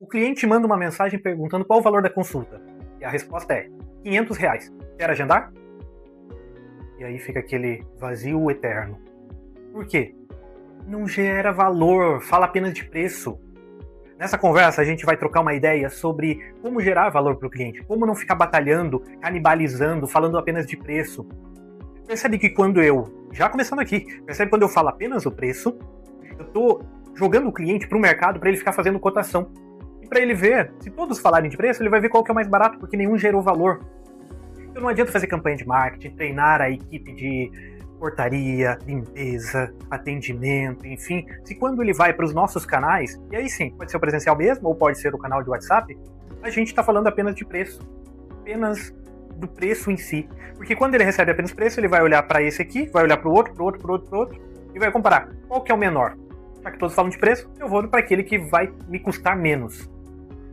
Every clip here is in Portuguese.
O cliente manda uma mensagem perguntando qual o valor da consulta. E a resposta é R$ 500. Quer agendar? E aí fica aquele vazio eterno. Por quê? Não gera valor, fala apenas de preço. Nessa conversa a gente vai trocar uma ideia sobre como gerar valor para o cliente, como não ficar batalhando, canibalizando, falando apenas de preço. Percebe que quando já começando aqui, percebe quando eu falo apenas o preço, eu estou jogando o cliente para o mercado para ele ficar fazendo cotação. E para ele ver, se todos falarem de preço, ele vai ver qual que é o mais barato, porque nenhum gerou valor. Então não adianta fazer campanha de marketing, treinar a equipe de portaria, limpeza, atendimento, enfim, se quando ele vai para os nossos canais, e aí sim, pode ser o presencial mesmo, ou pode ser o canal de WhatsApp, a gente está falando apenas de preço, apenas do preço em si. Porque quando ele recebe apenas preço, ele vai olhar para esse aqui, vai olhar para o outro, e vai comparar qual que é o menor. Já que todos falam de preço, eu vou para aquele que vai me custar menos.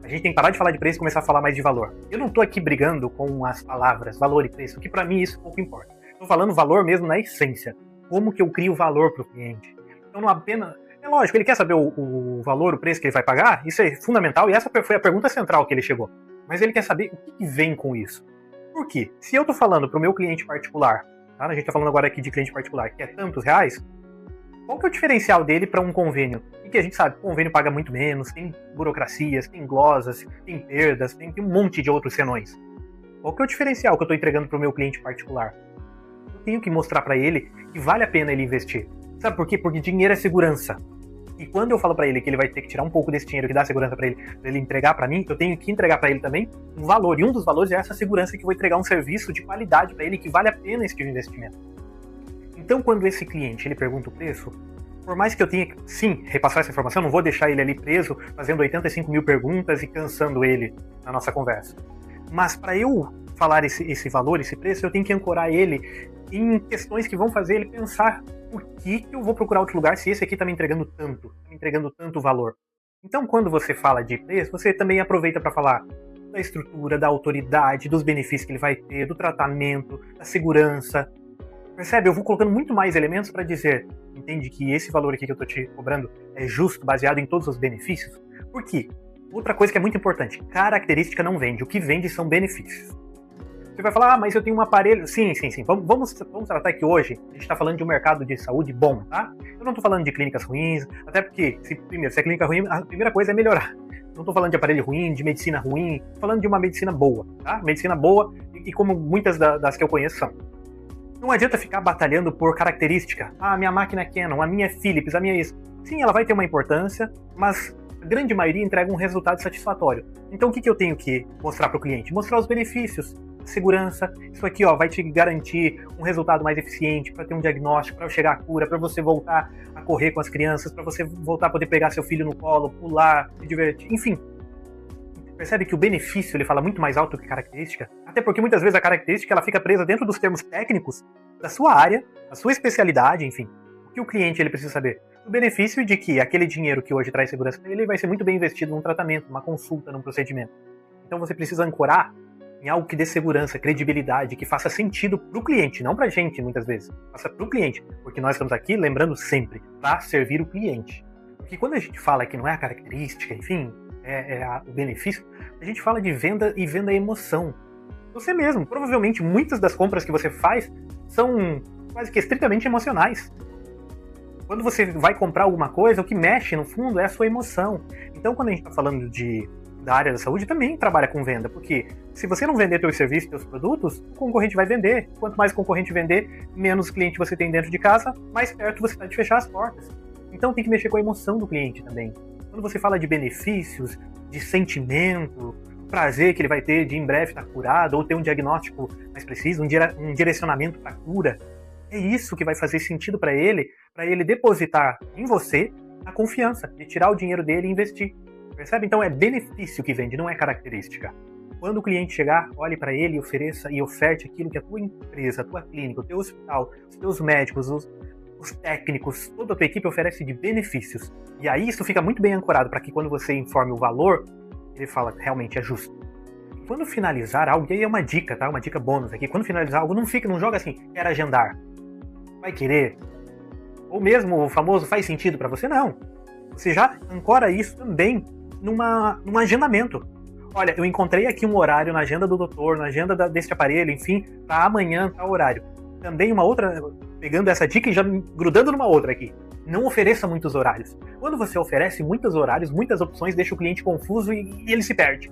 A gente tem que parar de falar de preço e começar a falar mais de valor. Eu não estou aqui brigando com as palavras valor e preço, que para mim isso pouco importa. Estou falando valor mesmo na essência. Como que eu crio valor para o cliente. Então não apenas... É lógico, ele quer saber o valor, o preço que ele vai pagar, isso é fundamental e essa foi a pergunta central que ele chegou. Mas ele quer saber o que vem com isso. Por quê? Se eu estou falando para o meu cliente particular, tá? A gente está falando agora aqui de cliente particular, que é tantos reais, qual que é o diferencial dele para um convênio? E que a gente sabe, o convênio paga muito menos, tem burocracias, tem glosas, tem perdas, tem um monte de outros senões. Qual que é o diferencial que eu estou entregando para o meu cliente particular? Eu tenho que mostrar para ele que vale a pena ele investir. Sabe por quê? Porque dinheiro é segurança. E quando eu falo para ele que ele vai ter que tirar um pouco desse dinheiro que dá segurança para ele entregar para mim, eu tenho que entregar para ele também um valor. E um dos valores é essa segurança que eu vou entregar um serviço de qualidade para ele que vale a pena esse tipo de investimento. Então, quando esse cliente ele pergunta o preço, por mais que eu tenha que, sim, repassar essa informação, eu não vou deixar ele ali preso, fazendo 85 mil perguntas e cansando ele na nossa conversa. Mas para eu falar esse valor, esse preço, eu tenho que ancorar ele em questões que vão fazer ele pensar por que eu vou procurar outro lugar se esse aqui está me entregando tanto valor. Então, quando você fala de preço, você também aproveita para falar da estrutura, da autoridade, dos benefícios que ele vai ter, do tratamento, da segurança. Percebe? Eu vou colocando muito mais elementos para dizer, entende que esse valor aqui que eu estou te cobrando é justo, baseado em todos os benefícios? Por quê? Outra coisa que é muito importante, característica não vende, o que vende são benefícios. Você vai falar, mas eu tenho um aparelho... Sim. Vamos tratar que hoje a gente está falando de um mercado de saúde bom, tá? Eu não estou falando de clínicas ruins, até porque, primeiro, se é clínica ruim, a primeira coisa é melhorar. Não estou falando de aparelho ruim, de medicina ruim, estou falando de uma medicina boa, tá? Medicina boa e como muitas das que eu conheço são. Não adianta ficar batalhando por característica. Ah, a minha máquina é Canon, a minha é Philips, a minha é isso. Sim, ela vai ter uma importância, mas a grande maioria entrega um resultado satisfatório. Então o que eu tenho que mostrar para o cliente? Mostrar os benefícios, segurança. Isso aqui vai te garantir um resultado mais eficiente, para ter um diagnóstico, para chegar à cura, para você voltar a correr com as crianças, para você voltar a poder pegar seu filho no colo, pular, se divertir, enfim. Percebe que o benefício ele fala muito mais alto que a característica? Até porque muitas vezes a característica ela fica presa dentro dos termos técnicos da sua área, da sua especialidade, enfim. O que o cliente ele precisa saber? O benefício de que aquele dinheiro que hoje traz segurança para ele vai ser muito bem investido num tratamento, numa consulta, num procedimento. Então você precisa ancorar em algo que dê segurança, credibilidade, que faça sentido para o cliente, não para a gente muitas vezes. Faça para o cliente, porque nós estamos aqui, lembrando sempre, para servir o cliente. Porque quando a gente fala que não é a característica, enfim, o benefício, a gente fala de venda e venda emoção. Você mesmo, provavelmente muitas das compras que você faz são quase que estritamente emocionais. Quando você vai comprar alguma coisa, o que mexe no fundo é a sua emoção. Então quando a gente está falando da área da saúde, também trabalha com venda, porque se você não vender seus serviços, seus produtos, o concorrente vai vender. Quanto mais o concorrente vender, menos cliente você tem dentro de casa, mais perto você está de fechar as portas. Então tem que mexer com a emoção do cliente também. Quando você fala de benefícios, de sentimento, prazer que ele vai ter de em breve estar curado, ou ter um diagnóstico mais preciso, um direcionamento para a cura, é isso que vai fazer sentido para ele depositar em você a confiança, de tirar o dinheiro dele e investir. Percebe? Então é benefício que vende, não é característica. Quando o cliente chegar, olhe para ele e ofereça e oferte aquilo que a tua empresa, a tua clínica, o teu hospital, os teus médicos, os técnicos, toda a tua equipe oferece de benefícios. E aí isso fica muito bem ancorado para que quando você informe o valor, ele fala realmente é justo. Quando finalizar algo, e aí é uma dica, tá? Uma dica bônus aqui. Quando finalizar algo, não joga assim, quer agendar. Vai querer? Ou mesmo o famoso faz sentido para você? Não. Você já ancora isso também num agendamento. Olha, eu encontrei aqui um horário na agenda do doutor, na agenda deste aparelho, enfim, para amanhã, tal horário. Também uma outra, pegando essa dica e já grudando numa outra aqui. Não ofereça muitos horários. Quando você oferece muitos horários, muitas opções, deixa o cliente confuso e ele se perde.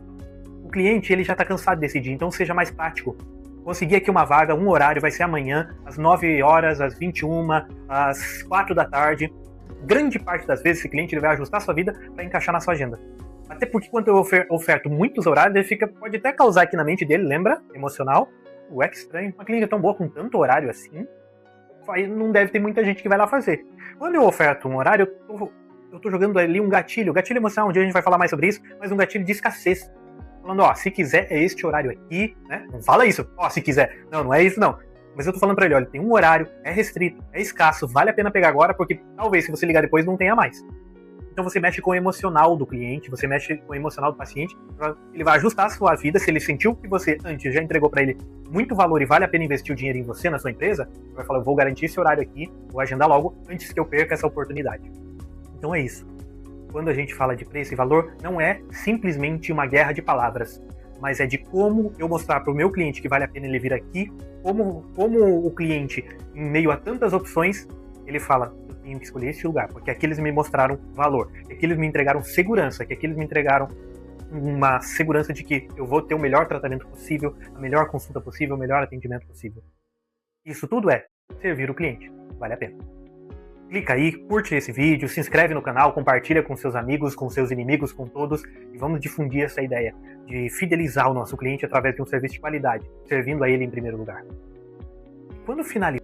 O cliente, ele já está cansado de decidir, então seja mais prático. Consegui aqui uma vaga, um horário, vai ser amanhã, às 9 horas, às 21, às 4 da tarde. Grande parte das vezes esse cliente ele vai ajustar a sua vida para encaixar na sua agenda. Até porque quando eu oferto muitos horários, ele pode até causar aqui na mente dele, lembra? Emocional. Ué, que estranho. Uma clínica tão boa com tanto horário assim, aí não deve ter muita gente que vai lá fazer. Quando eu oferto um horário, eu tô jogando ali um gatilho emocional, um dia a gente vai falar mais sobre isso, mas um gatilho de escassez. Falando, ó, se quiser é este horário aqui, né? Não fala isso, ó, se quiser. Não, não é isso não. Mas eu tô falando pra ele, olha, tem um horário, é restrito, é escasso, vale a pena pegar agora, porque talvez se você ligar depois não tenha mais. Então você mexe com o emocional do cliente, você mexe com o emocional do paciente, ele vai ajustar a sua vida, se ele sentiu que você antes já entregou para ele muito valor e vale a pena investir o dinheiro em você, na sua empresa, ele vai falar, eu vou garantir esse horário aqui, vou agendar logo antes que eu perca essa oportunidade. Então é isso. Quando a gente fala de preço e valor, não é simplesmente uma guerra de palavras, mas é de como eu mostrar para o meu cliente que vale a pena ele vir aqui, como o cliente, em meio a tantas opções, ele fala, eu tenho que escolher esse lugar, porque aqui eles me mostraram valor, que aqui eles me entregaram segurança, que aqui eles me entregaram uma segurança de que eu vou ter o melhor tratamento possível, a melhor consulta possível, o melhor atendimento possível. Isso tudo é servir o cliente, vale a pena. Clica aí, curte esse vídeo, se inscreve no canal, compartilha com seus amigos, com seus inimigos, com todos, e vamos difundir essa ideia de fidelizar o nosso cliente através de um serviço de qualidade, servindo a ele em primeiro lugar. Quando finalizar